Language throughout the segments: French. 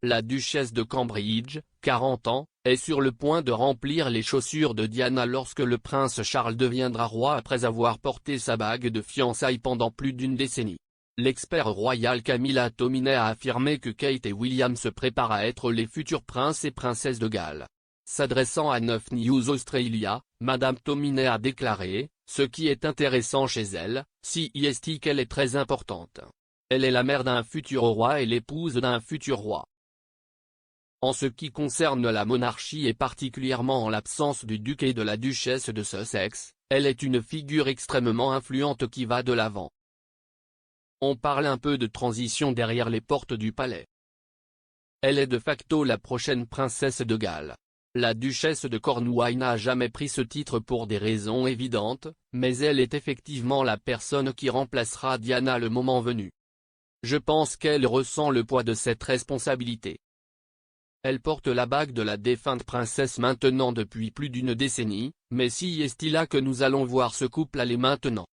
La duchesse de Cambridge, 40 ans, est sur le point de remplir les chaussures de Diana lorsque le prince Charles deviendra roi après avoir porté sa bague de fiançailles pendant plus d'une décennie. L'expert royal Camilla Tominey a affirmé que Kate et William se préparent à être les futurs princes et princesses de Galles. S'adressant à 9 News Australia, Madame Tominey a déclaré, ce qui est intéressant chez elle, c'est qu'elle est très importante. Elle est la mère d'un futur roi et l'épouse d'un futur roi. En ce qui concerne la monarchie et particulièrement en l'absence du duc et de la duchesse de Sussex, elle est une figure extrêmement influente qui va de l'avant. On parle un peu de transition derrière les portes du palais. Elle est de facto la prochaine princesse de Galles. La duchesse de Cornouailles n'a jamais pris ce titre pour des raisons évidentes, mais elle est effectivement la personne qui remplacera Diana le moment venu. Je pense qu'elle ressent le poids de cette responsabilité. Elle porte la bague de la défunte princesse maintenant depuis plus d'une décennie, mais c'est là que nous allons voir ce couple aller maintenant.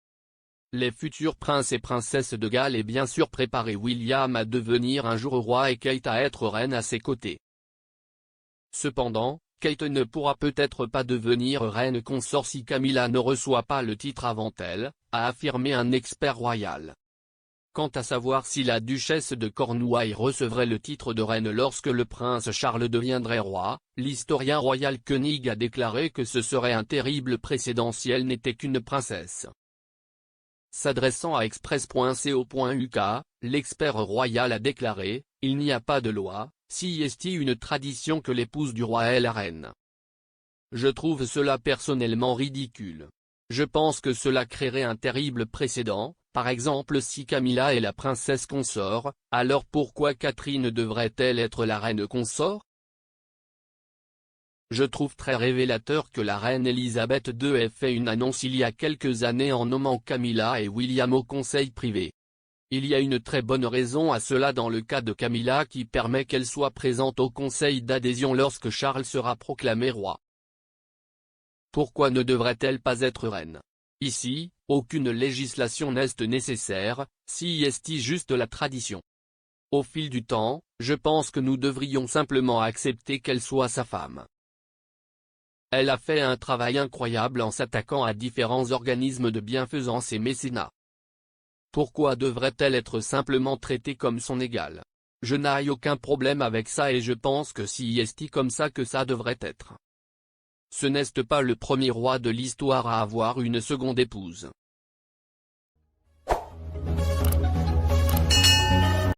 Les futurs princes et princesses de Galles et bien sûr préparer William à devenir un jour roi et Kate à être reine à ses côtés. Cependant, Kate ne pourra peut-être pas devenir reine consort si Camilla ne reçoit pas le titre avant elle, a affirmé un expert royal. Quant à savoir si la duchesse de Cornouailles recevrait le titre de reine lorsque le prince Charles deviendrait roi, l'historien royal Koenig a déclaré que ce serait un terrible précédent si elle n'était qu'une princesse. S'adressant à express.co.uk, l'expert royal a déclaré, « Il n'y a pas de loi, c'est une tradition que l'épouse du roi est la reine. Je trouve cela personnellement ridicule. Je pense que cela créerait un terrible précédent. Par exemple si Camilla est la princesse consort, alors pourquoi Catherine devrait-elle être la reine consort? Je trouve très révélateur que la reine Elisabeth II ait fait une annonce il y a quelques années en nommant Camilla et William au conseil privé. Il y a une très bonne raison à cela dans le cas de Camilla qui permet qu'elle soit présente au conseil d'adhésion lorsque Charles sera proclamé roi. Pourquoi ne devrait-elle pas être reine? Ici, aucune législation n'est nécessaire, c'est juste la tradition. Au fil du temps, je pense que nous devrions simplement accepter qu'elle soit sa femme. Elle a fait un travail incroyable en s'attaquant à différents organismes de bienfaisance et mécénat. Pourquoi devrait-elle être simplement traitée comme son égale? Je n'ai aucun problème avec ça et je pense que c'est comme ça que ça devrait être. Ce n'est pas le premier roi de l'histoire à avoir une seconde épouse.